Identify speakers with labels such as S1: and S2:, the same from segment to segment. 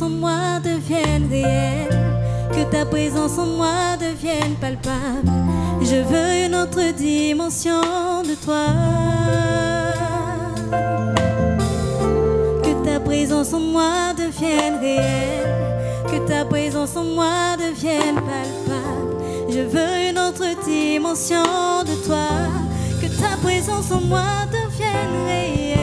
S1: en moi devienne réelle, que ta présence en moi devienne palpable. Je veux une autre dimension de toi. Que ta présence en moi devienne réelle, que ta présence en moi devienne palpable. Je veux une autre dimension de toi. Que ta présence en moi devienne réelle.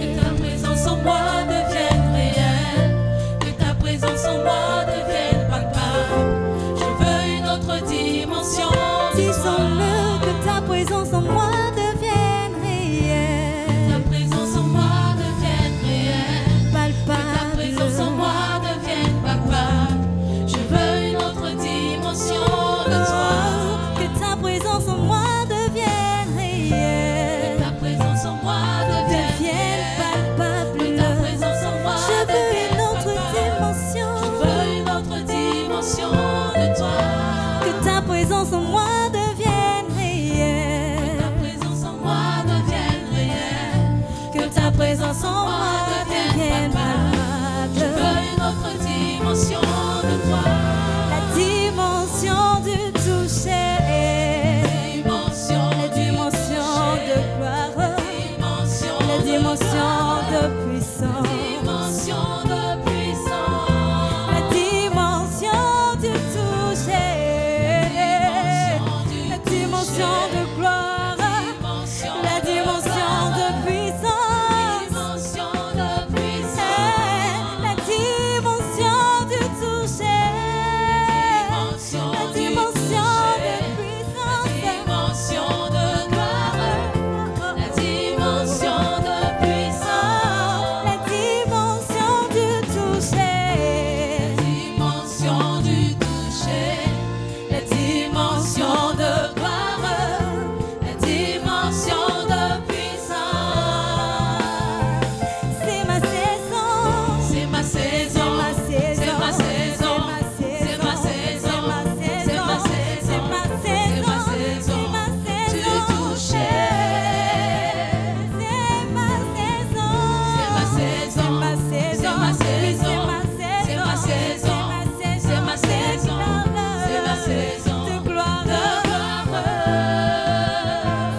S2: Que ta présence en moi devienne réelle. Que ta présence en moi devienne palpable. Je veux une autre dimension de toi.
S1: Disons-le, que ta présence en moi devienne réelle.
S2: Que ta présence en moi devienne réelle.
S1: Palpable.
S2: Que ta présence en moi devienne palpable. Je veux une autre dimension de toi.
S1: Que ta présence en moi devienne réelle.
S2: Que ta présence en moi devienne
S1: palpable.
S2: Que ta présence en moi
S1: Je veux
S2: devienne
S1: une autre dimension.
S2: Je veux une autre dimension de toi.
S1: Que ta présence en moi devienne réelle.
S2: Que ta présence en moi devienne réelle.
S1: Que ta présence en moi devienne palpable.
S2: Je veux une autre dimension de toi.
S1: La dimension du toucher. La dimension de gloire. La dimension de puissance. La dimension du toucher. La dimension de gloire. La dimension de puissance. La dimension du toucher. La dimension de puissance. La dimension du toucher.
S2: La dimension de gloire, la dimension de puissance.
S1: C'est ma saison.
S2: C'est ma saison, c'est ma saison, c'est ma saison, c'est ma saison, du toucher.
S1: C'est ma saison.
S2: C'est ma saison, c'est ma saison, c'est ma saison, c'est ma saison, c'est ma saison
S1: de gloire.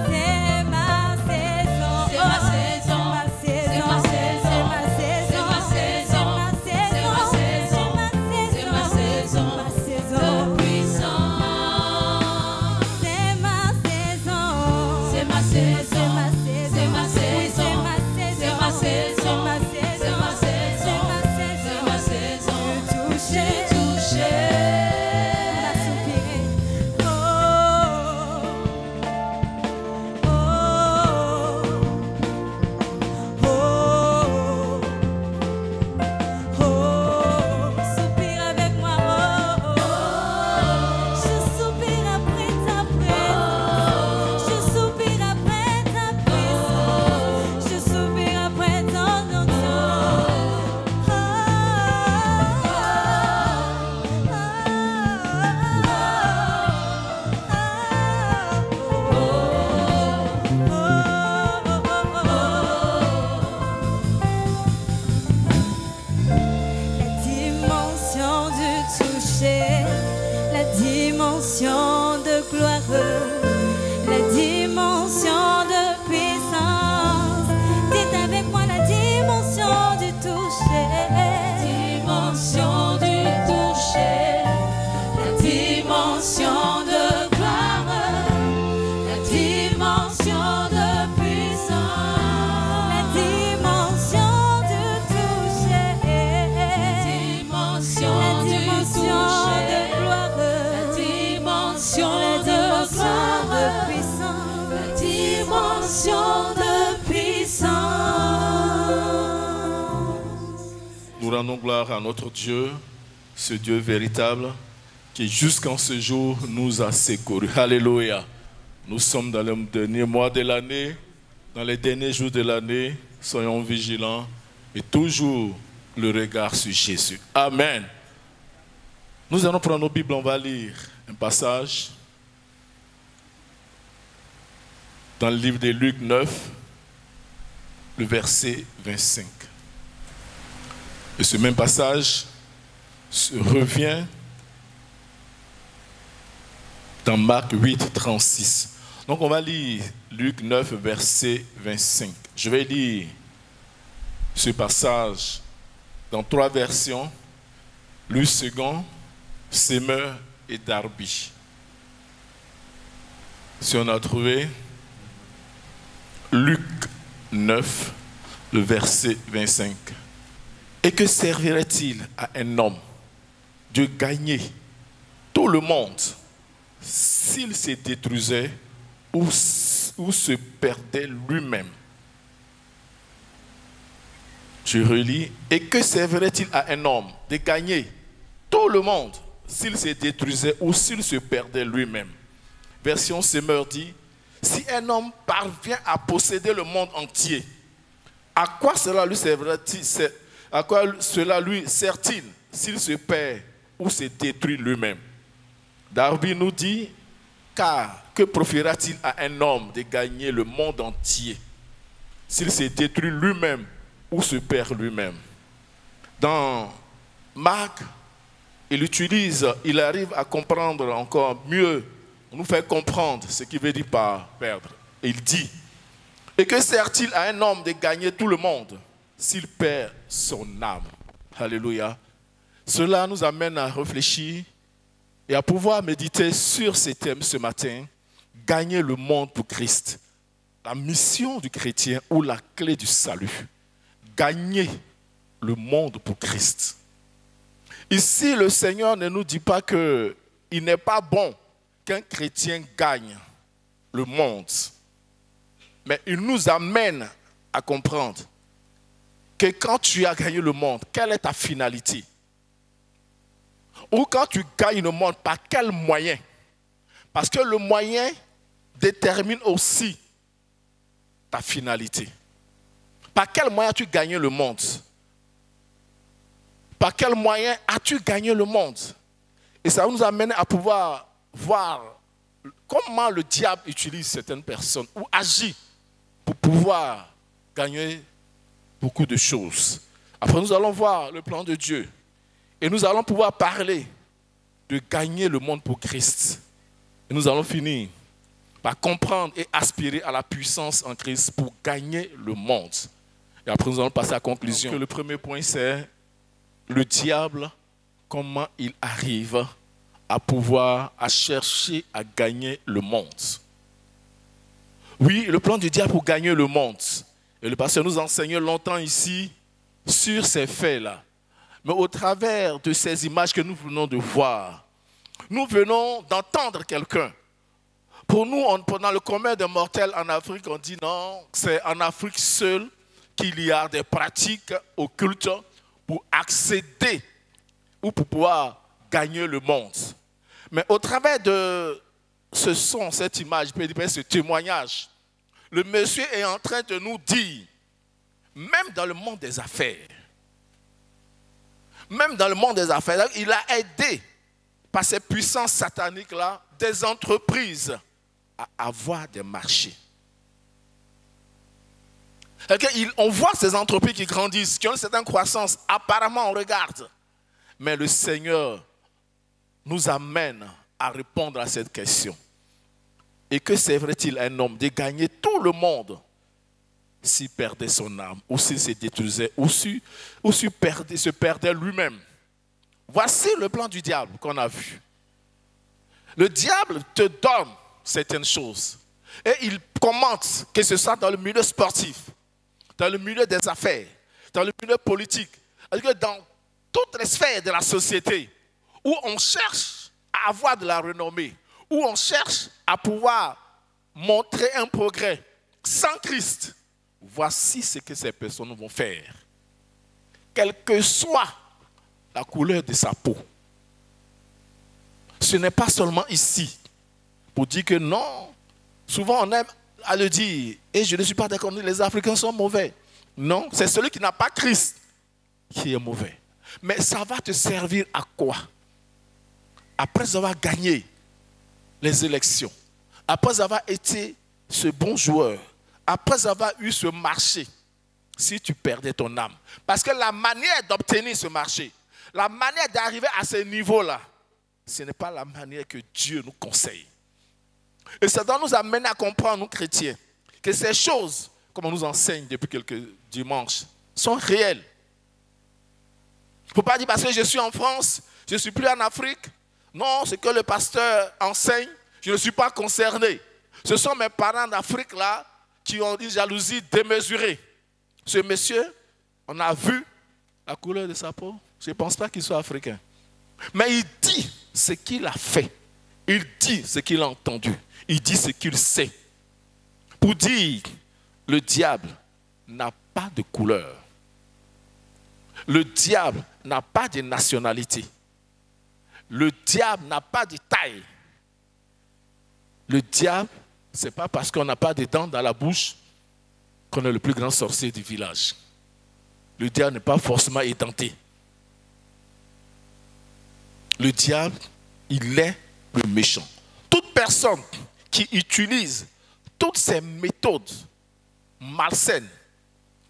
S2: C'est ma saison, c'est ma saison, c'est ma saison, c'est ma saison, c'est ma saison, c'est ma saison de puissance.
S1: C'est ma saison.
S2: C'est ma saison, c'est ma saison, c'est ma saison, c'est ma saison, c'est ma saison de toucher.
S1: Soupire avec moi, je soupire après ta présence, je soupire après ta présence, je soupire après ton La dimension du toucher, la dimension de gloire, la dimension de puissance. Dites avec moi la dimension du toucher.
S2: Dimension du toucher, la dimension de gloire, la dimension de puissance,
S1: La dimension du toucher,
S2: dimension
S1: la
S2: du
S1: dimension de
S2: toucher,
S1: gloire,
S2: la dimension
S1: la
S2: de
S1: dimension
S2: gloire,
S1: de puissance.
S2: la dimension de puissance.
S3: Nous rendons gloire à notre Dieu, ce Dieu véritable, qui jusqu'en ce jour nous a secourus. Alléluia. Nous sommes dans le dernier mois de l'année, dans les derniers jours de l'année. Soyons vigilants et toujours le regard sur Jésus. Amen. Nous allons prendre nos Bibles, on va lire un passage dans le livre de Luc 9, le verset 25. Et ce même passage revient dans Marc 8, 36. Donc on va lire Luc 9, verset 25. Je vais lire ce passage dans 3 versions, Luc second, Semeur et Darby. Si on a trouvé, Luc 9, le verset 25. Et que servirait-il à un homme de gagner tout le monde s'il se détruisait ou se perdait lui-même? Je relis. Et que servirait-il à un homme de gagner tout le monde s'il se détruisait ou s'il se perdait lui-même? Version Semeur dit, si un homme parvient à posséder le monde entier, à quoi cela lui servirait-il, à quoi cela lui sert-il s'il se perd ou se détruit lui-même? Darby nous dit, car que profitera-t-il à un homme de gagner le monde entier s'il se détruit lui-même ou se perd lui-même? Dans Marc, il arrive à comprendre encore mieux, nous fait comprendre ce qu'il veut dire par perdre. Il dit, et que sert-il à un homme de gagner tout le monde s'il perd son âme? Alléluia. Cela nous amène à réfléchir et à pouvoir méditer sur ces thèmes ce matin. Gagner le monde pour Christ. La mission du chrétien ou la clé du salut. Gagner le monde pour Christ. Ici, le Seigneur ne nous dit pas qu'il n'est pas bon qu'un chrétien gagne le monde. Mais il nous amène à comprendre que quand tu as gagné le monde, quelle est ta finalité? Ou quand tu gagnes le monde, par quel moyen? Parce que le moyen détermine aussi ta finalité. Par quel moyen as-tu gagné le monde? Par quel moyen as-tu gagné le monde? Et ça nous amène à pouvoir voir comment le diable utilise certaines personnes ou agit pour pouvoir gagner beaucoup de choses. Après, nous allons voir le plan de Dieu. Et nous allons pouvoir parler de gagner le monde pour Christ. Et nous allons finir par comprendre et aspirer à la puissance en Christ pour gagner le monde. Et après, nous allons passer à la conclusion. Donc, le premier point, c'est le diable, comment il arrive à chercher à gagner le monde. Oui, le plan du diable pour gagner le monde. Et le pasteur nous enseigne longtemps ici sur ces faits-là. Mais au travers de ces images que nous venons de voir, nous venons d'entendre quelqu'un. Pour nous, dans le commun des mortels en Afrique, on dit non, c'est en Afrique seule qu'il y a des pratiques occultes pour accéder ou pour pouvoir gagner le monde. Mais au travers de ce son, cette image, ce témoignage, le monsieur est en train de nous dire, même dans le monde des affaires, il a aidé par ces puissances sataniques-là des entreprises à avoir des marchés. On voit ces entreprises qui grandissent, qui ont une certaine croissance. Apparemment, on regarde. Mais le Seigneur nous amène à répondre à cette question. Et que servirait-il à un homme de gagner tout le monde s'il perdait son âme, ou s'il se détruisait, ou s'il se perdait lui-même? Voici le plan du diable qu'on a vu. Le diable te donne certaines choses. Et il commente, que ce soit dans le milieu sportif, dans le milieu des affaires, dans le milieu politique, dans toutes les sphères de la société, où on cherche à avoir de la renommée, où on cherche à pouvoir montrer un progrès sans Christ. Voici ce que ces personnes vont faire. Quelle que soit la couleur de sa peau. Ce n'est pas seulement ici pour dire que non. Souvent on aime à le dire. Et je ne suis pas d'accord, les Africains sont mauvais. Non, c'est celui qui n'a pas Christ qui est mauvais. Mais ça va te servir à quoi? Après avoir gagné les élections, après avoir été ce bon joueur, après avoir eu ce marché, si tu perdais ton âme. Parce que la manière d'obtenir ce marché, La manière d'arriver à ce niveau-là, ce n'est pas la manière que Dieu nous conseille. Et ça doit nous amener à comprendre, nous chrétiens, que ces choses, comme on nous enseigne depuis quelques dimanches, sont réelles. Il ne faut pas dire parce que je suis en France, je ne suis plus en Afrique. Non, ce que le pasteur enseigne, je ne suis pas concerné. Ce sont mes parents d'Afrique là qui ont une jalousie démesurée. Ce monsieur, on a vu la couleur de sa peau. Je ne pense pas qu'il soit africain. Mais il dit ce qu'il a fait. Il dit ce qu'il a entendu. Il dit ce qu'il sait. Pour dire, le diable n'a pas de couleur. Le diable n'a pas de nationalité. Le diable n'a pas de taille. Le diable, ce n'est pas parce qu'on n'a pas de dents dans la bouche qu'on est le plus grand sorcier du village. Le diable n'est pas forcément édenté. Le diable, il est le méchant. Toute personne qui utilise toutes ces méthodes malsaines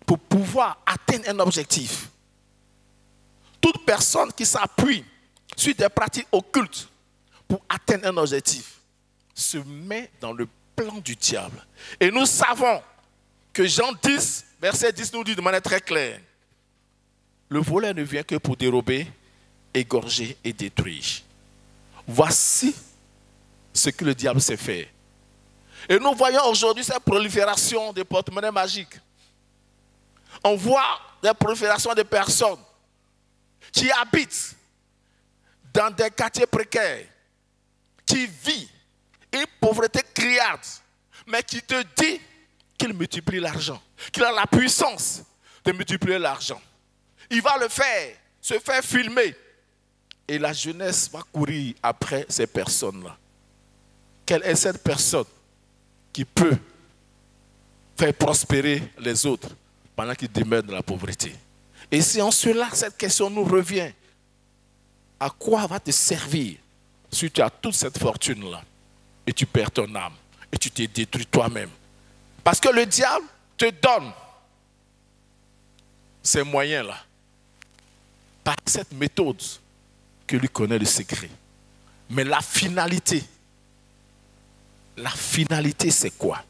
S3: pour pouvoir atteindre un objectif, toute personne qui s'appuie sur des pratiques occultes pour atteindre un objectif, se met dans le plan du diable. Et nous savons que Jean 10, verset 10 nous dit de manière très claire, le voleur ne vient que pour dérober, égorger et détruire. Voici ce que le diable sait faire. Et nous voyons aujourd'hui cette prolifération des porte-monnaies magiques. On voit la prolifération de personnes qui habitent dans des quartiers précaires, qui vivent une pauvreté criarde, mais qui te dit qu'il multiplie l'argent, qu'il a la puissance de multiplier l'argent. Il va le faire, se faire filmer, et la jeunesse va courir après ces personnes-là. Quelle est cette personne qui peut faire prospérer les autres pendant qu'ils demeurent dans la pauvreté? Et si en cela, cette question nous revient, à quoi va te servir si tu as toute cette fortune-là et tu perds ton âme et tu te détruis toi-même? Parce que le diable te donne ces moyens-là par cette méthode que lui connaît le secret. Mais la finalité c'est quoi?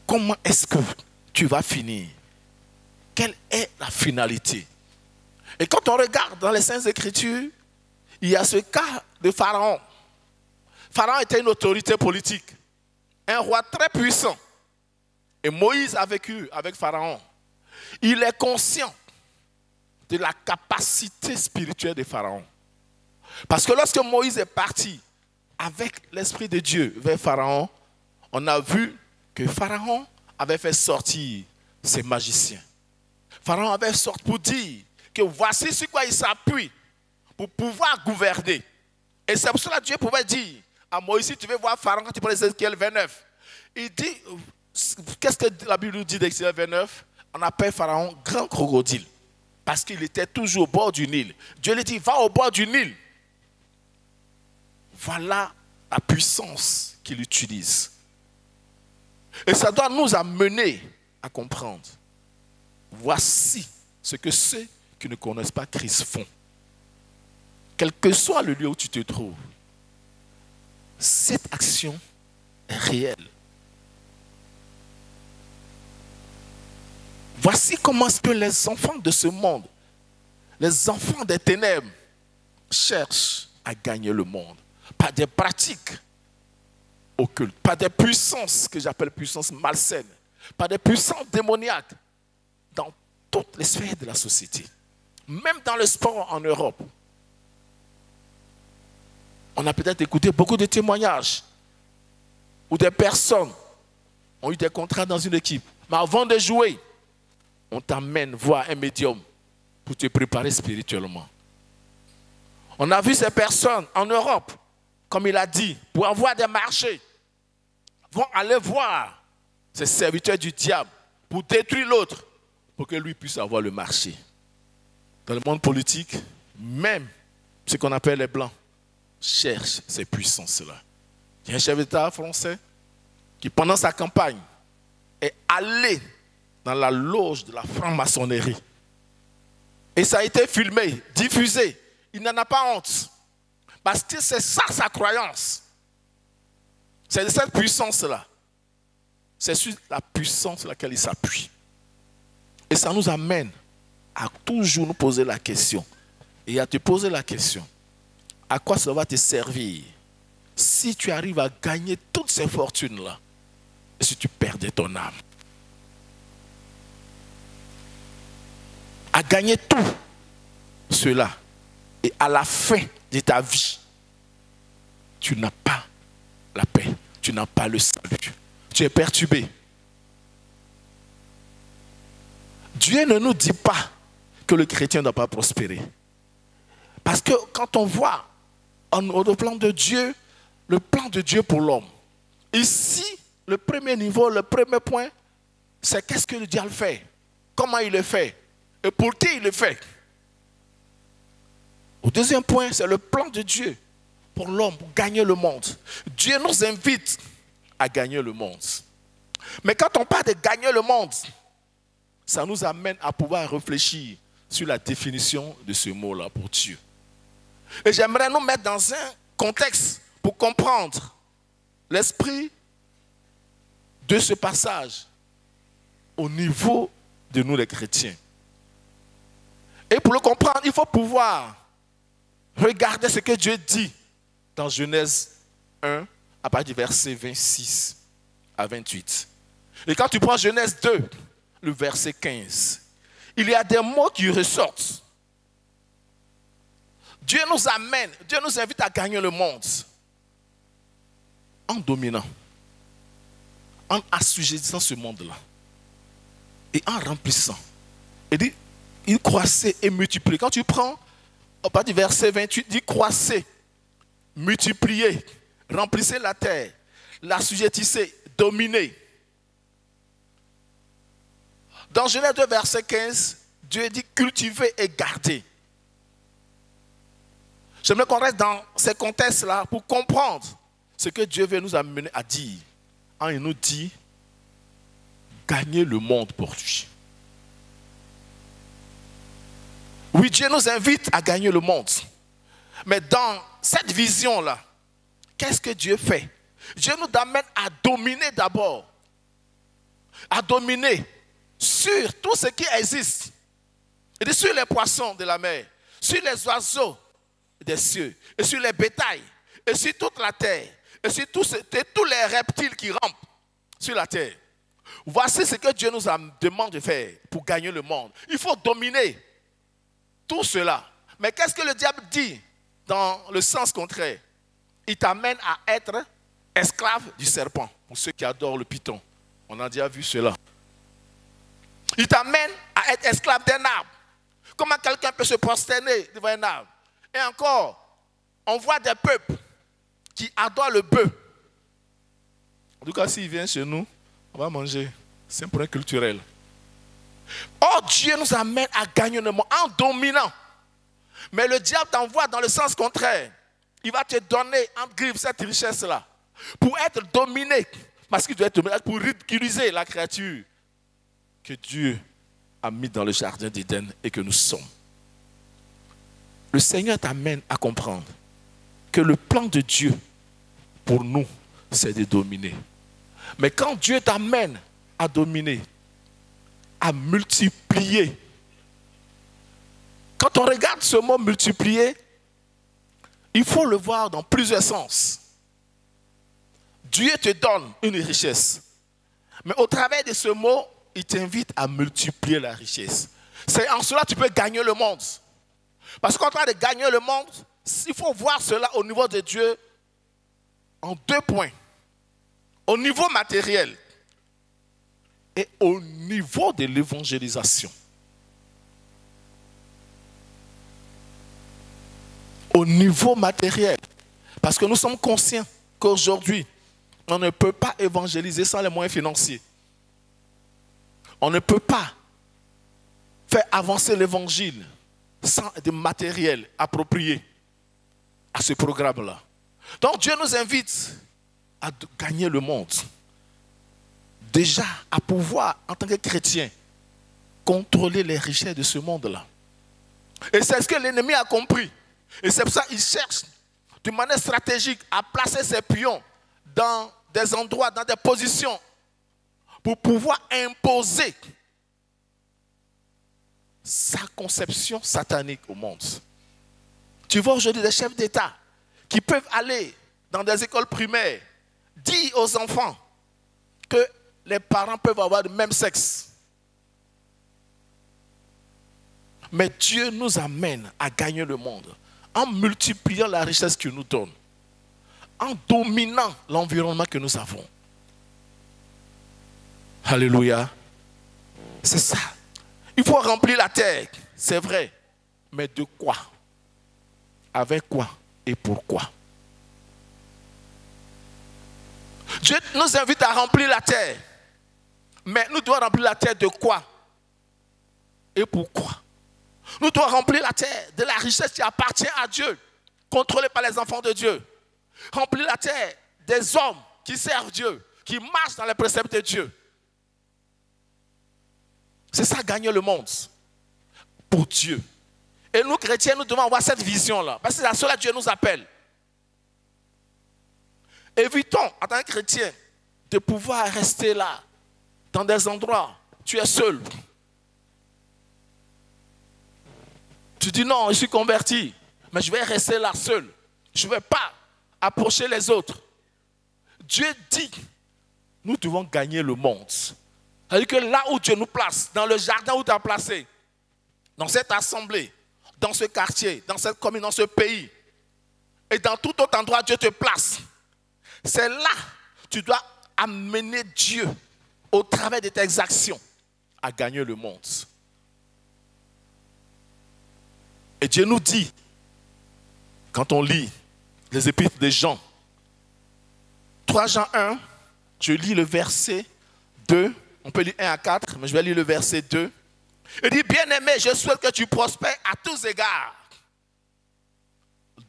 S3: Comment est-ce que tu vas finir? Quelle est la finalité? Et quand on regarde dans les Saintes Écritures, il y a ce cas de Pharaon. Pharaon était une autorité politique, un roi très puissant. Et Moïse a vécu avec Pharaon. Il est conscient de la capacité spirituelle de Pharaon. Parce que lorsque Moïse est parti avec l'Esprit de Dieu vers Pharaon, on a vu que Pharaon avait fait sortir ses magiciens. Pharaon avait sorti pour dire que voici sur quoi il s'appuie pour pouvoir gouverner. Et c'est pour cela que Dieu pouvait dire à Moïse, si tu veux voir Pharaon, quand tu prends Ézéchiel 29, il dit, qu'est-ce que la Bible nous dit d'Ézéchiel 29? On appelle Pharaon grand crocodile, parce qu'il était toujours au bord du Nil. Dieu lui dit, va au bord du Nil. Voilà la puissance qu'il utilise. Et ça doit nous amener à comprendre. Voici ce que ceux qui ne connaissent pas Christ font. Quel que soit le lieu où tu te trouves, cette action est réelle. Voici comment est-ce que les enfants de ce monde, les enfants des ténèbres, cherchent à gagner le monde. Par des pratiques occultes, par des puissances que j'appelle puissances malsaines, par des puissances démoniaques dans toutes les sphères de la société. Même dans le sport en Europe. On a peut-être écouté beaucoup de témoignages où des personnes ont eu des contrats dans une équipe. Mais avant de jouer, on t'amène voir un médium pour te préparer spirituellement. On a vu ces personnes en Europe, comme il a dit, pour avoir des marchés, vont aller voir ces serviteurs du diable pour détruire l'autre, pour que lui puisse avoir le marché. Dans le monde politique, même ce qu'on appelle les Blancs cherchent ces puissances-là. Il y a un chef d'État français qui, pendant sa campagne, est allé dans la loge de la franc-maçonnerie. Et ça a été filmé, diffusé. il n'en a pas honte. Parce que c'est ça sa croyance. C'est de cette puissance-là. C'est sur la puissance sur laquelle il s'appuie. Et ça nous amène à toujours nous poser la question. Et à te poser la question. À quoi ça va te servir si tu arrives à gagner toutes ces fortunes-là et si tu perdais ton âme? À gagner tout cela et à la fin de ta vie, tu n'as pas la paix, tu n'as pas le salut, tu es perturbé. Dieu ne nous dit pas que le chrétien ne doit pas prospérer. Parce que quand on voit le plan de Dieu pour l'homme, ici, le premier niveau, le premier point, c'est qu'est-ce que le diable fait, comment il le fait et pour qui il le fait. Au deuxième point, c'est le plan de Dieu pour l'homme, pour gagner le monde. Dieu nous invite à gagner le monde. Mais quand on parle de gagner le monde, ça nous amène à pouvoir réfléchir sur la définition de ce mot-là pour Dieu. Et j'aimerais nous mettre dans un contexte pour comprendre l'esprit de ce passage au niveau de nous les chrétiens. Et pour le comprendre, il faut pouvoir regarder ce que Dieu dit dans Genèse 1, à partir du verset 26 à 28. Et quand tu prends Genèse 2, le verset 15, il y a des mots qui ressortent. Dieu nous amène, Dieu nous invite à gagner le monde en dominant, en assujettissant ce monde-là et en remplissant. Il dit, il croissait et multipliait. Quand tu prends, à partir du verset 28, il dit croissez, multipliez, remplissez la terre, l'assujettissez, dominez. Dans Genèse 2, verset 15, Dieu dit cultiver et garder. J'aimerais qu'on reste dans ces contextes-là pour comprendre ce que Dieu veut nous amener à dire. Quand il nous dit gagner le monde pour lui. Oui, Dieu nous invite à gagner le monde. Mais dans cette vision-là, qu'est-ce que Dieu fait? Dieu nous amène à dominer d'abord. À dominer sur tout ce qui existe. Et sur les poissons de la mer, sur les oiseaux des cieux, et sur les bétails, et sur toute la terre, et sur tous les reptiles qui rampent sur la terre. Voici ce que Dieu nous demande de faire pour gagner le monde. Il faut dominer tout cela. Mais qu'est-ce que le diable dit dans le sens contraire? Il t'amène à être esclave du serpent. Pour ceux qui adorent le python, on a déjà vu cela. Il t'amène à être esclave d'un arbre. Comment quelqu'un peut se prosterner devant un arbre? Et encore, on voit des peuples qui adorent le bœuf. En tout cas, s'il vient chez nous, on va manger. C'est un point culturel. Or, Dieu nous amène à gagner le monde en dominant. Mais le diable t'envoie dans le sens contraire. Il va te donner en grippe cette richesse-là pour être dominé. Parce qu'il doit être dominé, pour ridiculiser la créature que Dieu a mis dans le jardin d'Éden et que nous sommes. Le Seigneur t'amène à comprendre que le plan de Dieu pour nous, c'est de dominer. Mais quand Dieu t'amène à dominer, à multiplier, quand on regarde ce mot multiplier, il faut le voir dans plusieurs sens. Dieu te donne une richesse, mais au travers de ce mot, il t'invite à multiplier la richesse. C'est en cela que tu peux gagner le monde. Parce qu'en train de gagner le monde, il faut voir cela au niveau de Dieu en deux points. Au niveau matériel et au niveau de l'évangélisation. Au niveau matériel. Parce que nous sommes conscients qu'aujourd'hui, on ne peut pas évangéliser sans les moyens financiers. On ne peut pas faire avancer l'évangile sans des matériels appropriés à ce programme-là. Donc Dieu nous invite à gagner le monde. Déjà, à pouvoir, en tant que chrétien, contrôler les richesses de ce monde-là. Et c'est ce que l'ennemi a compris. Et c'est pour ça qu'il cherche de manière stratégique à placer ses pions dans des endroits, dans des positions, pour pouvoir imposer sa conception satanique au monde. Tu vois aujourd'hui des chefs d'État qui peuvent aller dans des écoles primaires, dire aux enfants que les parents peuvent avoir le même sexe. Mais Dieu nous amène à gagner le monde en multipliant la richesse qu'il nous donne, en dominant l'environnement que nous avons. Alléluia. C'est ça. Il faut remplir la terre, c'est vrai. Mais de quoi? Avec quoi et pourquoi? Dieu nous invite à remplir la terre. Mais nous devons remplir la terre de quoi? Et pourquoi? Nous devons remplir la terre de la richesse qui appartient à Dieu, contrôlée par les enfants de Dieu. Remplir la terre des hommes qui servent Dieu, qui marchent dans les préceptes de Dieu. C'est ça, gagner le monde pour Dieu. Et nous, chrétiens, nous devons avoir cette vision-là. Parce que c'est à cela que Dieu nous appelle. Évitons, en tant que chrétiens, de pouvoir rester là, dans des endroits où tu es seul. Tu dis non, je suis converti, mais je vais rester là seul. Je ne vais pas approcher les autres. Dieu dit, nous devons gagner le monde. C'est-à-dire que là où Dieu nous place, dans le jardin où tu as placé, dans cette assemblée, dans ce quartier, dans cette commune, dans ce pays, et dans tout autre endroit où Dieu te place, c'est là que tu dois amener Dieu au travers de tes actions à gagner le monde. Et Dieu nous dit, quand on lit les épîtres de Jean, 3 Jean 1, je lis le verset 2, on peut lire 1 à 4, mais je vais lire le verset 2. Il dit, bien-aimé, je souhaite que tu prospères à tous égards.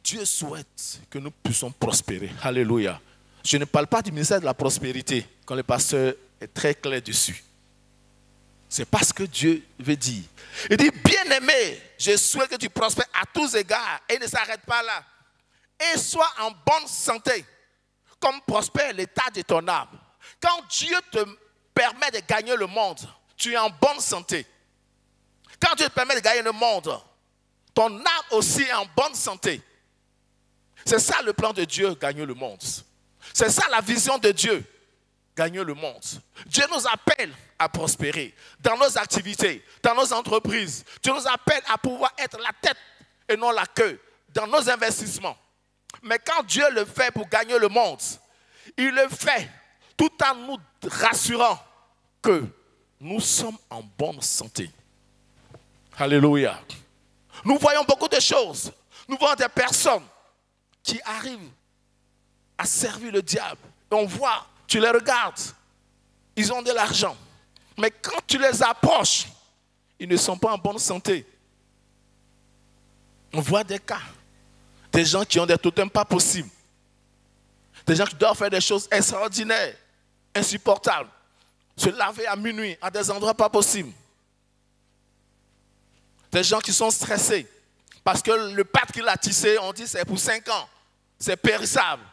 S3: Dieu souhaite que nous puissions prospérer. Alléluia. Je ne parle pas du ministère de la prospérité, quand le pasteur est très clair dessus. C'est pas ce que Dieu veut dire. Il dit, bien-aimé, je souhaite que tu prospères à tous égards. Et ne s'arrête pas là. Et sois en bonne santé, comme prospère l'état de ton âme. Quand Dieu te permet de gagner le monde, tu es en bonne santé. Quand Dieu te permet de gagner le monde, ton âme aussi est en bonne santé. C'est ça le plan de Dieu, gagner le monde. C'est ça la vision de Dieu, gagner le monde. Dieu nous appelle à prospérer dans nos activités, dans nos entreprises. Dieu nous appelle à pouvoir être la tête et non la queue dans nos investissements. Mais quand Dieu le fait pour gagner le monde, il le fait tout en nous rassurant que nous sommes en bonne santé. Alléluia. Nous voyons beaucoup de choses. Nous voyons des personnes qui arrivent à servir le diable. Et on voit, tu les regardes, ils ont de l'argent. Mais quand tu les approches, ils ne sont pas en bonne santé. On voit des cas. Des gens qui ont des totems pas possibles. Des gens qui doivent faire des choses extraordinaires, insupportables. Se laver à minuit à des endroits pas possibles. Des gens qui sont stressés. Parce que le pacte qu'il a tissé, on dit c'est pour 5 ans. C'est périssable.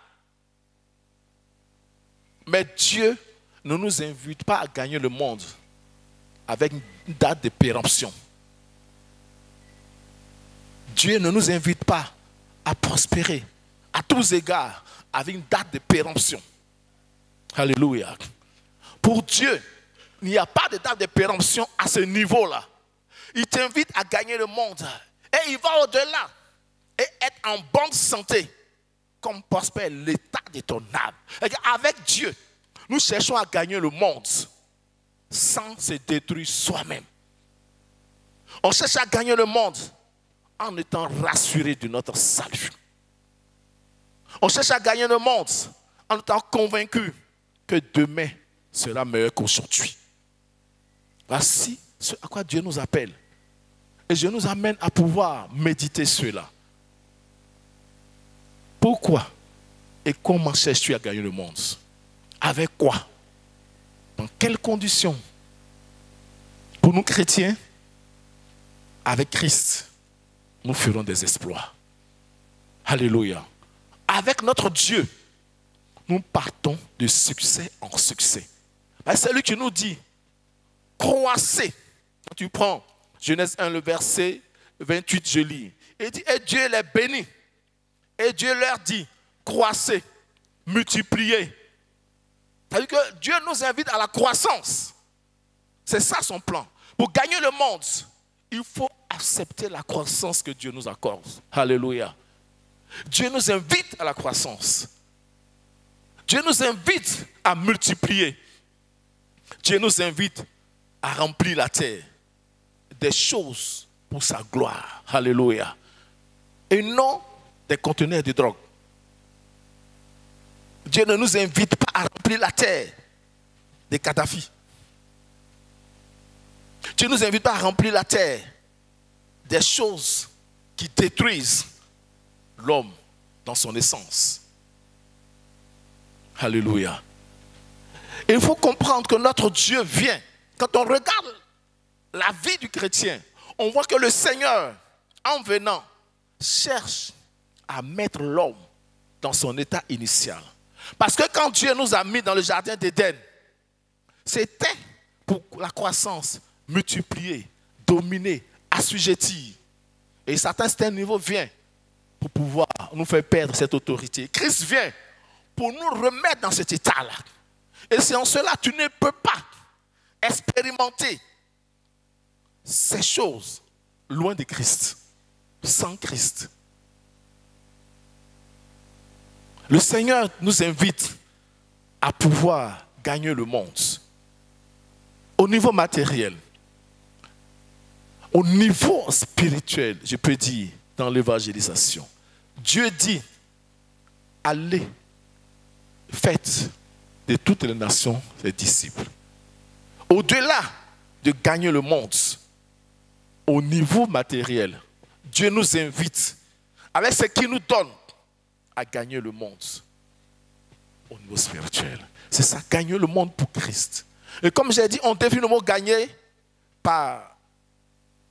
S3: Mais Dieu ne nous invite pas à gagner le monde avec une date de péremption. Dieu ne nous invite pas à prospérer à tous égards avec une date de péremption. Alléluia. Pour Dieu, il n'y a pas de date de péremption à ce niveau-là. Il t'invite à gagner le monde. Et il va au-delà. Et être en bonne santé. Comme prospère l'état de ton âme. Avec Dieu, nous cherchons à gagner le monde sans se détruire soi-même. On cherche à gagner le monde en étant rassuré de notre salut. On cherche à gagner le monde en étant convaincu que demain sera meilleur qu'aujourd'hui. Voici ce à quoi Dieu nous appelle. Et Dieu nous amène à pouvoir méditer cela. Pourquoi et comment cherches-tu à gagner le monde? Avec quoi? Dans quelles conditions? Pour nous chrétiens, avec Christ, nous ferons des exploits. Alléluia. Avec notre Dieu, nous partons de succès en succès. C'est lui qui nous dit, croissez. Quand tu prends Genèse 1, le verset 28, je lis. Il dit, et Dieu les bénit. Et Dieu leur dit, croissez, multipliez. C'est-à-dire que Dieu nous invite à la croissance. C'est ça son plan. Pour gagner le monde, il faut accepter la croissance que Dieu nous accorde. Alléluia. Dieu nous invite à la croissance. Dieu nous invite à multiplier. Dieu nous invite à remplir la terre des choses pour sa gloire. Alléluia. Et non des conteneurs de drogue. Dieu ne nous invite pas à remplir la terre des Kadhafi. Dieu ne nous invite pas à remplir la terre des choses qui détruisent l'homme dans son essence. Alléluia. Et il faut comprendre que notre Dieu vient. Quand on regarde la vie du chrétien, on voit que le Seigneur, en venant, cherche à mettre l'homme dans son état initial. Parce que quand Dieu nous a mis dans le jardin d'Éden, c'était pour la croissance, multiplier, dominer, assujettir. Et Satan, c'est un niveau, vient pour pouvoir nous faire perdre cette autorité. Christ vient pour nous remettre dans cet état-là. Et c'est en cela que tu ne peux pas expérimenter ces choses loin de Christ, sans Christ. Le Seigneur nous invite à pouvoir gagner le monde au niveau matériel, au niveau spirituel, je peux dire, dans l'évangélisation. Dieu dit, allez, faites de toutes les nations ses disciples. Au-delà de gagner le monde, au niveau matériel, Dieu nous invite, avec ce qu'il nous donne, à gagner le monde au niveau spirituel. C'est ça, gagner le monde pour Christ. Et comme j'ai dit, on définit le mot gagner par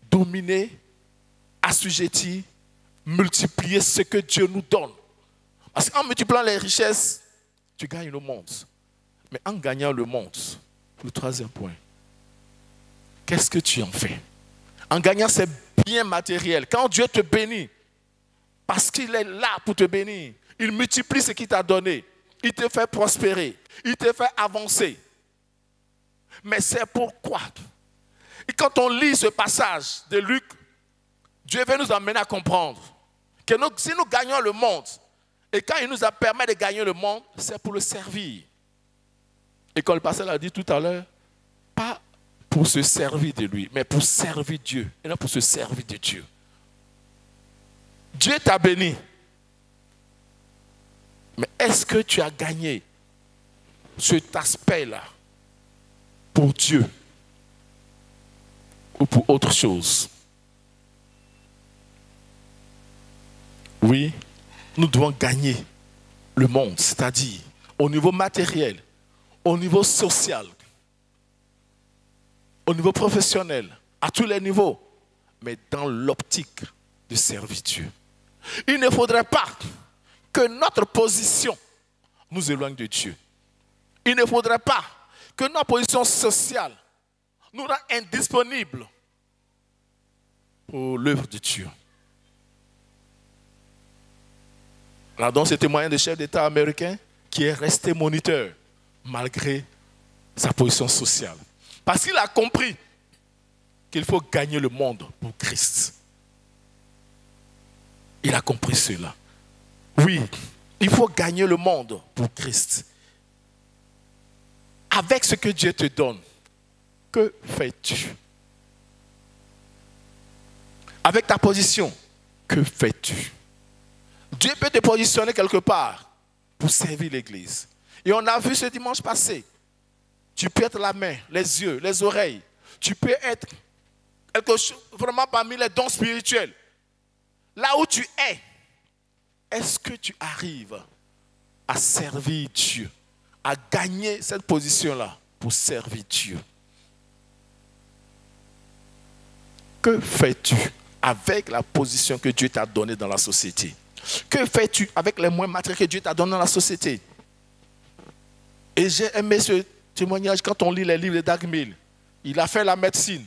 S3: dominer, assujettir, multiplier ce que Dieu nous donne. Parce qu'en multipliant les richesses, tu gagnes le monde. Mais en gagnant le monde, le troisième point, qu'est-ce que tu en fais? En gagnant ces biens matériels, quand Dieu te bénit, parce qu'il est là pour te bénir, il multiplie ce qu'il t'a donné, il te fait prospérer, il te fait avancer. Mais c'est pourquoi, et quand on lit ce passage de Luc, Dieu veut nous amener à comprendre que si nous gagnons le monde, et quand il nous a permis de gagner le monde, c'est pour le servir. Et comme le pasteur l'a dit tout à l'heure, pas pour se servir de lui, mais pour servir Dieu, et non pour se servir de Dieu. Dieu t'a béni. Mais est-ce que tu as gagné cet aspect-là pour Dieu ou pour autre chose? Oui, nous devons gagner le monde, c'est-à-dire au niveau matériel, au niveau social, au niveau professionnel, à tous les niveaux, mais dans l'optique de servir Dieu. Il ne faudrait pas que notre position nous éloigne de Dieu. Il ne faudrait pas que notre position sociale nous rende indisponibles pour l'œuvre de Dieu. Alors donc, ce témoignage de chef d'État américain qui est resté moniteur malgré sa position sociale. Parce qu'il a compris qu'il faut gagner le monde pour Christ. Il a compris cela. Oui, il faut gagner le monde pour Christ. Avec ce que Dieu te donne, que fais-tu? Avec ta position, que fais-tu? Dieu peut te positionner quelque part pour servir l'Église. Et on a vu ce dimanche passé. Tu peux être la main, les yeux, les oreilles. Tu peux être quelque chose, vraiment parmi les dons spirituels. Là où tu es, est-ce que tu arrives à servir Dieu, à gagner cette position-là pour servir Dieu? Que fais-tu avec la position que Dieu t'a donnée dans la société? Que fais-tu avec les moyens matériels que Dieu t'a donnés dans la société? Et j'ai aimé ce témoignage quand on lit les livres de Dag Mill. Il a fait la médecine.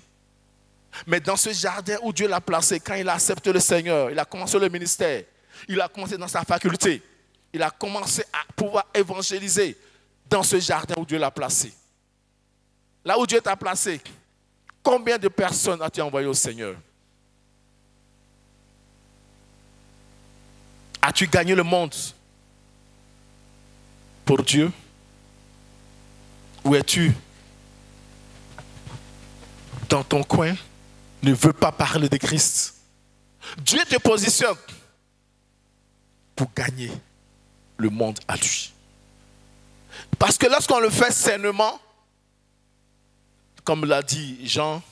S3: Mais dans ce jardin où Dieu l'a placé, quand il a accepté le Seigneur, il a commencé le ministère, il a commencé dans sa faculté, il a commencé à pouvoir évangéliser dans ce jardin où Dieu l'a placé. Là où Dieu t'a placé, combien de personnes as-tu envoyé au Seigneur? As-tu gagné le monde pour Dieu? Ou es-tu dans ton coin, ne veux pas parler de Christ? Dieu te positionne pour gagner le monde à lui. Parce que lorsqu'on le fait sainement, comme l'a dit Jean,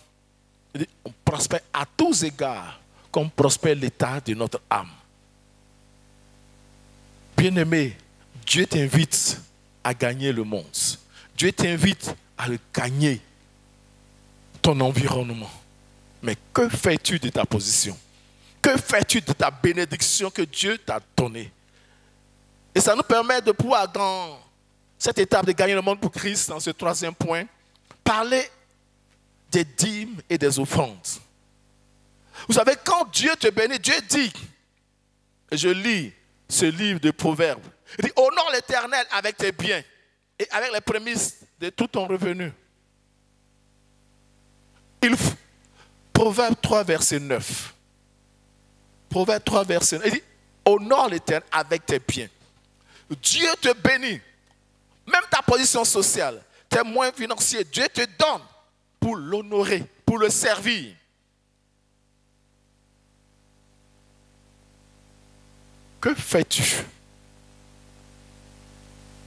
S3: on prospère à tous égards, comme prospère l'état de notre âme. Bien-aimé, Dieu t'invite à gagner le monde. Dieu t'invite à le gagner, ton environnement. Mais que fais-tu de ta position? Que fais-tu de ta bénédiction que Dieu t'a donnée? Et ça nous permet de pouvoir, dans cette étape de gagner le monde pour Christ, dans ce troisième point, parler des dîmes et des offrandes. Vous savez, quand Dieu te bénit, Dieu dit, et je lis ce livre de Proverbes, il dit, honore l'Éternel avec tes biens et avec les prémices de tout ton revenu. Proverbe 3, verset 9. Proverbe 3, verset 9. Il dit, honore l'Éternel avec tes biens. Dieu te bénit. Même ta position sociale, tes moyens financiers, Dieu te donne pour l'honorer, pour le servir. Que fais-tu?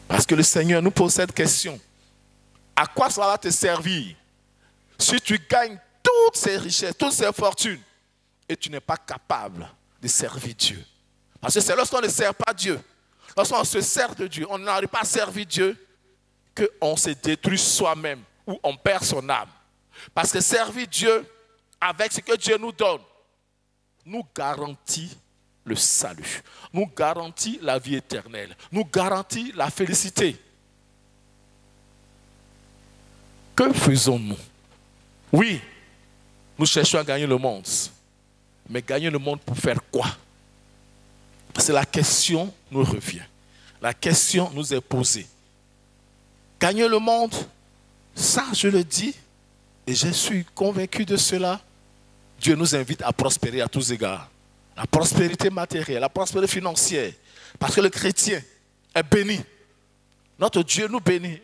S3: Parce que le Seigneur nous pose cette question. À quoi cela va te servir si tu gagnes toutes ces richesses, toutes ces fortunes et tu n'es pas capable de servir Dieu? Parce que c'est lorsqu'on ne sert pas Dieu, lorsqu'on se sert de Dieu, on n'arrive pas à servir Dieu, qu'on se détruit soi-même ou on perd son âme. Parce que servir Dieu avec ce que Dieu nous donne nous garantit le salut, nous garantit la vie éternelle, nous garantit la félicité. Que faisons-nous? Oui, nous cherchons à gagner le monde. Mais gagner le monde pour faire quoi? C'est la question nous revient. La question nous est posée. Gagner le monde, ça je le dis, et je suis convaincu de cela. Dieu nous invite à prospérer à tous égards. La prospérité matérielle, la prospérité financière. Parce que le chrétien est béni. Notre Dieu nous bénit.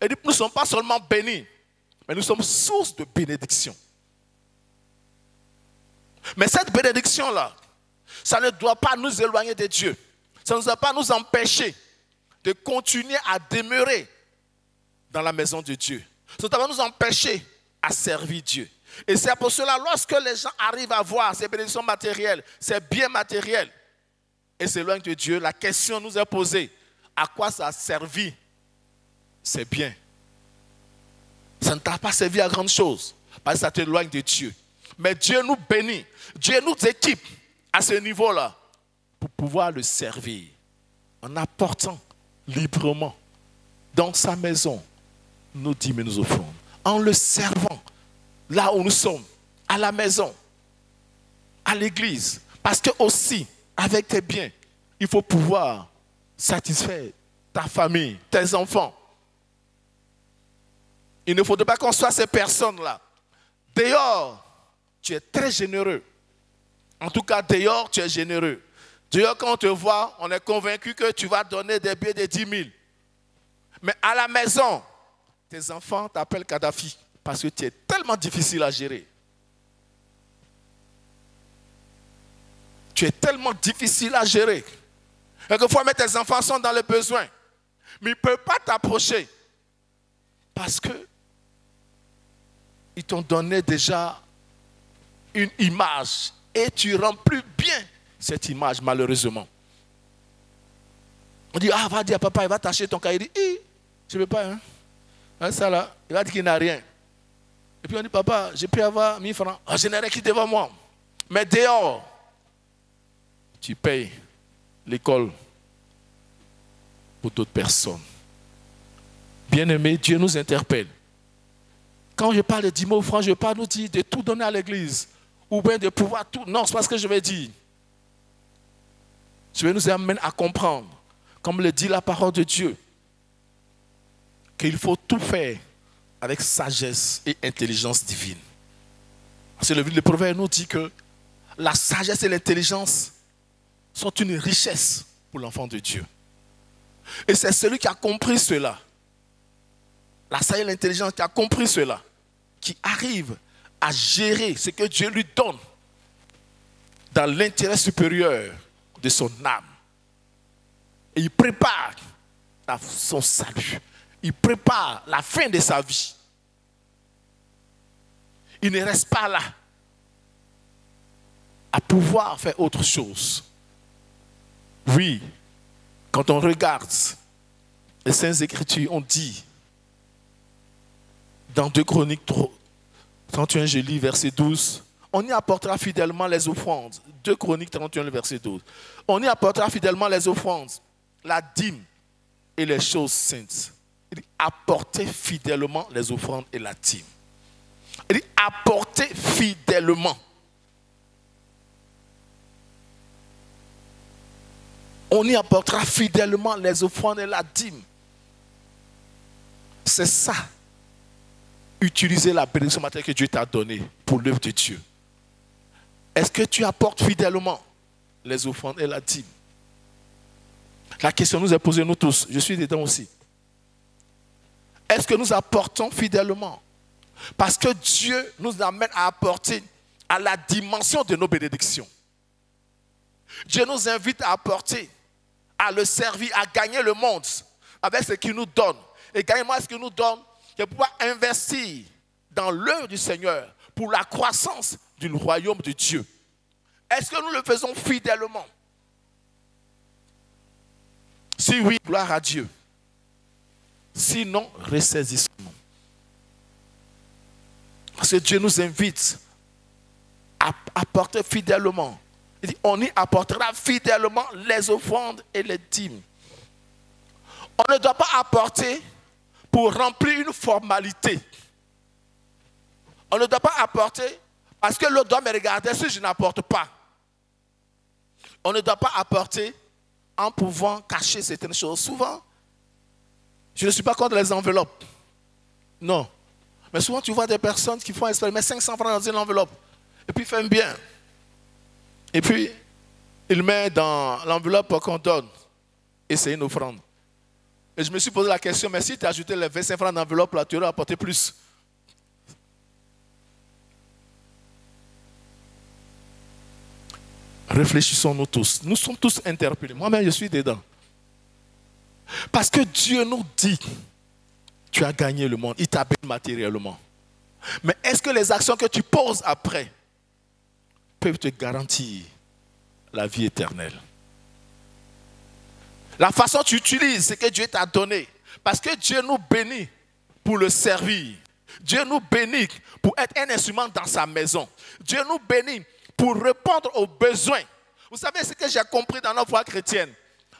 S3: Et nous ne sommes pas seulement bénis, mais nous sommes source de bénédiction. Mais cette bénédiction-là, ça ne doit pas nous éloigner de Dieu. Ça ne doit pas nous empêcher de continuer à demeurer dans la maison de Dieu. Ça ne doit pas nous empêcher à servir Dieu. Et c'est pour cela, lorsque les gens arrivent à voir ces bénédictions matérielles, ces biens matériels, et s'éloignent de Dieu, la question nous est posée. À quoi ça a servi ces biens? Ça ne t'a pas servi à grande chose, parce que ça t'éloigne de Dieu. Mais Dieu nous bénit, Dieu nous équipe à ce niveau-là pour pouvoir le servir en apportant librement dans sa maison nos dîmes et nos offrandes, en le servant là où nous sommes, à la maison, à l'église. Parce que aussi, avec tes biens, il faut pouvoir satisfaire ta famille, tes enfants. Il ne faudrait pas qu'on soit ces personnes-là. Dehors, tu es très généreux. En tout cas, dehors, tu es généreux. Dehors, quand on te voit, on est convaincu que tu vas donner des billets de 10 000. Mais à la maison, tes enfants t'appellent Kadhafi parce que tu es tellement difficile à gérer. Tu es tellement difficile à gérer. Quelquefois, même tes enfants sont dans le besoin. Mais ils ne peuvent pas t'approcher. Parce que ils t'ont donné déjà une image. Et tu remplis bien cette image, malheureusement. On dit, ah, va dire à papa, il va t'acheter ton cahier. Il dit, je ne veux pas. Hein? Ça là, il va dire qu'il n'a rien. Et puis on dit, papa, j'ai pu avoir 1000 francs. Ah, je n'ai rien qui devant moi. Mais dehors, tu payes l'école pour d'autres personnes. Bien-aimés, Dieu nous interpelle. Quand je parle de 10 mots francs, je ne vais pas nous dire de tout donner à l'église ou bien de pouvoir tout. Non, c'est pas ce que je vais dire. Je vais nous amener à comprendre, comme le dit la parole de Dieu, qu'il faut tout faire avec sagesse et intelligence divine. Parce que le livre de Proverbes nous dit que la sagesse et l'intelligence sont une richesse pour l'enfant de Dieu. Et c'est celui qui a compris cela, la sagesse et l'intelligence qui a compris cela, qui arrive à gérer ce que Dieu lui donne dans l'intérêt supérieur de son âme. Et il prépare son salut. Il prépare la fin de sa vie. Il ne reste pas là à pouvoir faire autre chose. Oui, quand on regarde les Saintes Écritures, on dit dans 2 Chroniques 31, je lis verset 12, on y apportera fidèlement les offrandes. 2 Chroniques 31, verset 12. On y apportera fidèlement les offrandes, la dîme et les choses saintes. Il dit apporter fidèlement les offrandes et la dîme. Il dit apporter fidèlement. On y apportera fidèlement les offrandes et la dîme. C'est ça. Utiliser la bénédiction matérielle que Dieu t'a donnée pour l'œuvre de Dieu. Est-ce que tu apportes fidèlement les offrandes et la dîme? La question nous est posée, nous tous. Je suis dedans aussi. Est-ce que nous apportons fidèlement? Parce que Dieu nous amène à apporter à la dimension de nos bénédictions. Dieu nous invite à apporter, à le servir, à gagner le monde avec ce qu'il nous donne. Et gagner ce qu'il nous donne, de pouvoir investir dans l'œuvre du Seigneur pour la croissance du royaume de Dieu. Est-ce que nous le faisons fidèlement? Si oui, gloire à Dieu. Sinon, ressaisissons-nous. Parce que Dieu nous invite à apporter fidèlement. Il dit, on y apportera fidèlement les offrandes et les dîmes. On ne doit pas apporter pour remplir une formalité. On ne doit pas apporter parce que l'autre doit me regarder si je n'apporte pas. On ne doit pas apporter en pouvant cacher certaines choses. Souvent, je ne suis pas contre les enveloppes. Non. Mais souvent, tu vois des personnes qui font exprès, mettent 500 francs dans une enveloppe. Et puis, ils font bien. Et puis, ils mettent dans l'enveloppe qu'on donne. Et c'est une offrande. Et je me suis posé la question, mais si tu as ajouté les 25 francs d'enveloppe, là, tu aurais apporté plus. Réfléchissons-nous tous. Nous sommes tous interpellés. Moi-même, je suis dedans. Parce que Dieu nous dit, tu as gagné le monde, il t'a béni matériellement. Mais est-ce que les actions que tu poses après peuvent te garantir la vie éternelle? La façon dont tu utilises ce que Dieu t'a donné. Parce que Dieu nous bénit pour le servir. Dieu nous bénit pour être un instrument dans sa maison. Dieu nous bénit pour répondre aux besoins. Vous savez ce que j'ai compris dans notre foi chrétienne?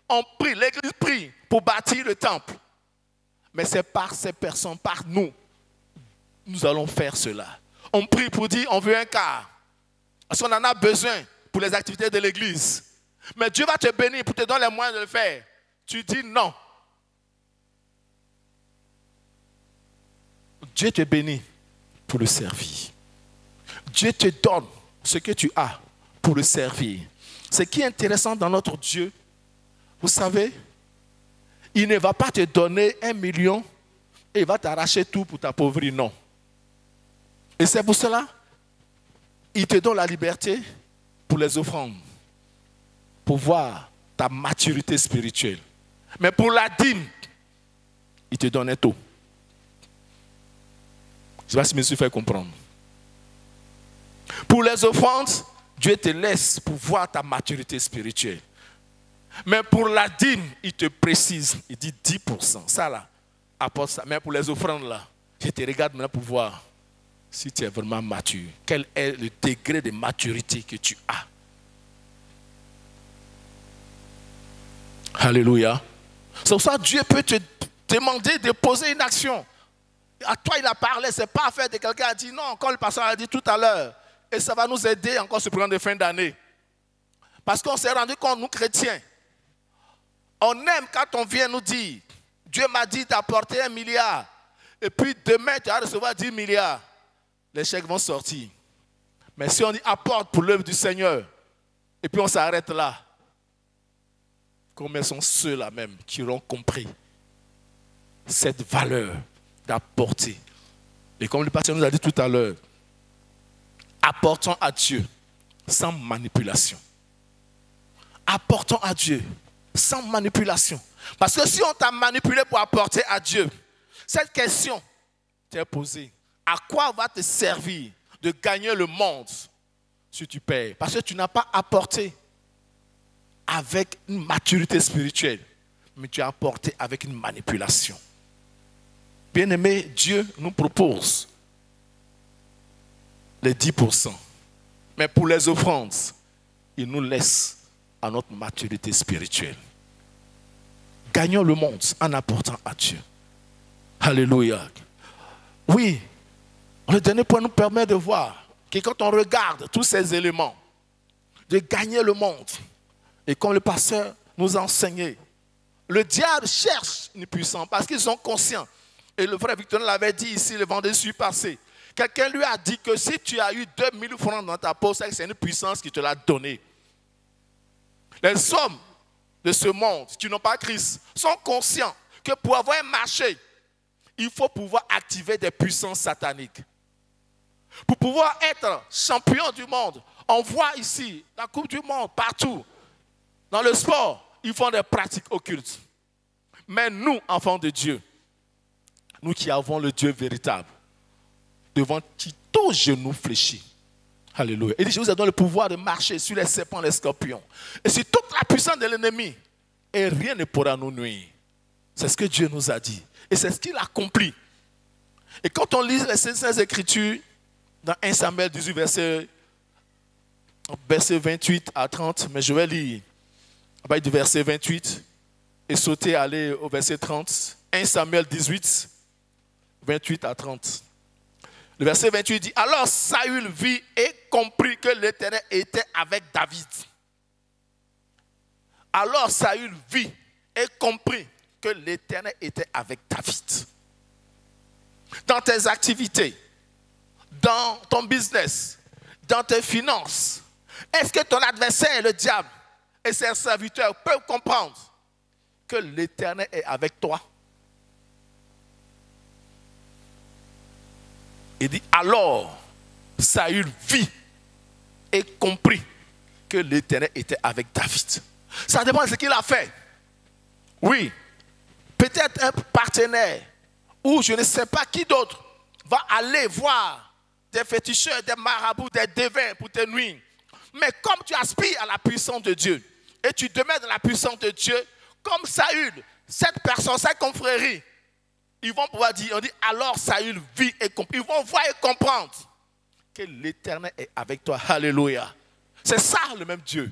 S3: On prie, l'Église prie pour bâtir le temple. Mais c'est par ces personnes, par nous, nous allons faire cela. On prie pour dire on veut un quart. Parce qu'on en a besoin pour les activités de l'Église. Mais Dieu va te bénir pour te donner les moyens de le faire. Tu dis non. Dieu te bénit pour le servir. Dieu te donne ce que tu as pour le servir. Ce qui est intéressant dans notre Dieu, vous savez, il ne va pas te donner 1 million et il va t'arracher tout pour t'appauvrir, non. Et c'est pour cela, il te donne la liberté pour les offrandes, pour voir ta maturité spirituelle. Mais pour la dîme, il te donne tout. Je ne sais pas si je me suis fait comprendre. Pour les offrandes, Dieu te laisse pour voir ta maturité spirituelle. Mais pour la dîme, il te précise, il dit 10%. Ça là, apporte ça. Mais pour les offrandes là, je te regarde maintenant pour voir si tu es vraiment mature. Quel est le degré de maturité que tu as? Alléluia. C'est pour ça que Dieu peut te demander de poser une action. À toi, il a parlé, ce n'est pas affaire de quelqu'un a dit non, comme le pasteur a dit tout à l'heure. Et ça va nous aider encore ce programme de fin d'année. Parce qu'on s'est rendu compte, nous chrétiens, on aime quand on vient nous dire, Dieu m'a dit d'apporter 1 milliard. Et puis demain, tu vas recevoir 10 milliards. Les chèques vont sortir. Mais si on dit apporte pour l'œuvre du Seigneur, et puis on s'arrête là, combien sont ceux-là même qui auront compris cette valeur d'apporter? Et comme le pasteur nous a dit tout à l'heure, apportons à Dieu sans manipulation. Apportons à Dieu sans manipulation. Parce que si on t'a manipulé pour apporter à Dieu, cette question t'est posée. À quoi va te servir de gagner le monde si tu payes? Parce que tu n'as pas apporté avec une maturité spirituelle, mais tu as apporté avec une manipulation. Bien-aimé, Dieu nous propose les 10%. Mais pour les offrandes, il nous laisse à notre maturité spirituelle. Gagnons le monde en apportant à Dieu. Alléluia. Oui, le dernier point nous permet de voir que quand on regarde tous ces éléments, de gagner le monde, et comme le pasteur nous a enseigné, le diable cherche une puissance parce qu'ils sont conscients. Et le frère Victor l'avait dit ici le vendredi passé. Quelqu'un lui a dit que si tu as eu 2000 francs dans ta poche, c'est une puissance qui te l'a donnée. Les hommes de ce monde qui n'ont pas Christ sont conscients que pour avoir un marché, il faut pouvoir activer des puissances sataniques. Pour pouvoir être champion du monde, on voit ici la Coupe du Monde partout. Dans le sport, ils font des pratiques occultes. Mais nous, enfants de Dieu, nous qui avons le Dieu véritable, devant qui tout genou fléchit. Alléluia. Il dit, je vous ai donné le pouvoir de marcher sur les serpents, les scorpions. Et sur toute la puissance de l'ennemi. Et rien ne pourra nous nuire. C'est ce que Dieu nous a dit. Et c'est ce qu'il a accompli. Et quand on lit les Saintes Écritures, dans 1 Samuel 18, verset 28 à 30, mais je vais lire à partir du verset 28 et sauter, aller au verset 30. 1 Samuel 18, 28 à 30. Le verset 28 dit, alors Saül vit et comprit que l'Éternel était avec David. Alors Saül vit et comprit que l'Éternel était avec David. Dans tes activités, dans ton business, dans tes finances, est-ce que ton adversaire, le diable, et ses serviteurs peuvent comprendre que l'Éternel est avec toi? Il dit, alors Saül vit et comprit que l'Éternel était avec David. Ça dépend de ce qu'il a fait. Oui, peut-être un partenaire ou je ne sais pas qui d'autre va aller voir des féticheurs, des marabouts, des devins pour te nuire. Mais comme tu aspires à la puissance de Dieu et tu demeures dans la puissance de Dieu, comme Saül, cette personne, cette confrérie, ils vont pouvoir dire, on dit, alors Saül vit et comprend. Ils vont voir et comprendre que l'Éternel est avec toi. Alléluia. C'est ça le même Dieu.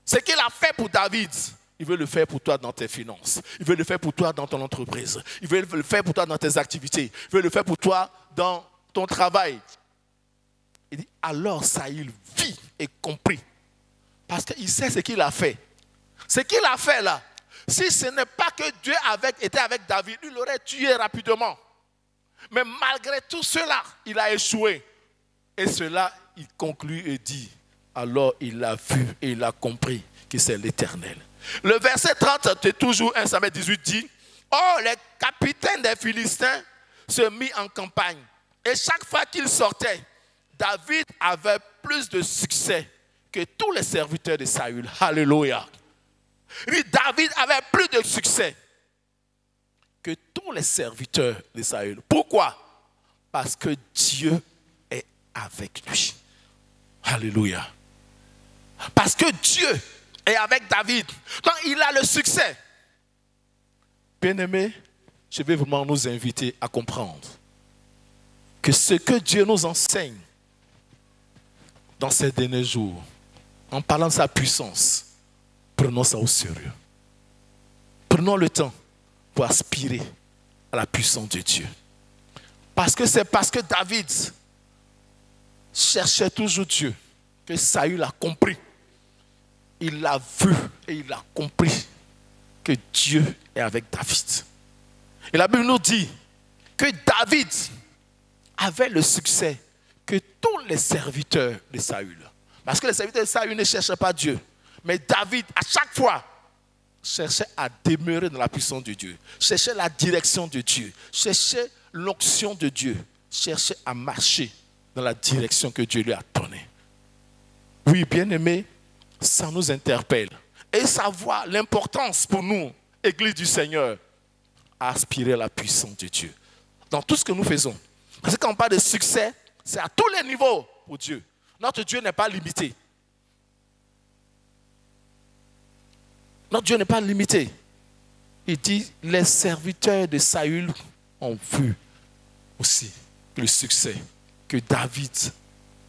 S3: Ce qu'il a fait pour David, il veut le faire pour toi dans tes finances. Il veut le faire pour toi dans ton entreprise. Il veut le faire pour toi dans tes activités. Il veut le faire pour toi dans ton travail. Il dit, alors Saül vit et comprit. Parce qu'il sait ce qu'il a fait. Ce qu'il a fait là, si ce n'est pas que Dieu était avec David, il l'aurait tué rapidement. Mais malgré tout cela, il a échoué. Et cela, il conclut et dit, alors il a vu et il a compris que c'est l'Éternel. Le verset 30 de toujours 1 Samuel 18 dit, oh, les capitaines des Philistins se mirent en campagne. Et chaque fois qu'ils sortaient, David avait plus de succès que tous les serviteurs de Saül. Alléluia. David avait plus de succès que tous les serviteurs de Saül. Pourquoi? Parce que Dieu est avec lui. Alléluia. Parce que Dieu est avec David. Donc il a le succès. Bien-aimés, je vais vraiment nous inviter à comprendre que ce que Dieu nous enseigne dans ces derniers jours, en parlant de sa puissance, prenons ça au sérieux. Prenons le temps pour aspirer à la puissance de Dieu. Parce que c'est parce que David cherchait toujours Dieu que Saül a compris. Il l'a vu et il a compris que Dieu est avec David. Et la Bible nous dit que David avait le succès que tous les serviteurs de Saül. Parce que les serviteurs de Saül ne cherchaient pas Dieu. Mais David, à chaque fois, cherchait à demeurer dans la puissance de Dieu. Cherchait la direction de Dieu. Cherchait l'onction de Dieu. Cherchait à marcher dans la direction que Dieu lui a donnée. Oui, bien-aimés, ça nous interpelle. Et ça voit l'importance pour nous, Église du Seigneur, à aspirer à la puissance de Dieu. Dans tout ce que nous faisons. Parce que quand on parle de succès, c'est à tous les niveaux pour Dieu. Notre Dieu n'est pas limité. Notre Dieu n'est pas limité. Il dit, les serviteurs de Saül ont vu aussi le succès que David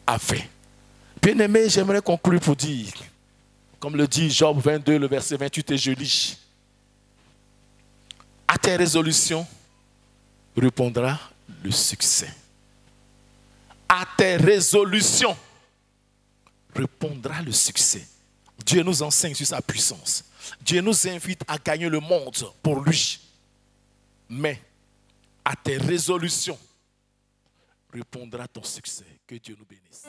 S3: a fait. Bien-aimé, j'aimerais conclure pour dire, comme le dit Job 22, le verset 28, et je lis, à tes résolutions répondra le succès. À tes résolutions répondra le succès. Dieu nous enseigne sur sa puissance. Dieu nous invite à gagner le monde pour lui. Mais à tes résolutions répondra ton succès. Que Dieu nous bénisse.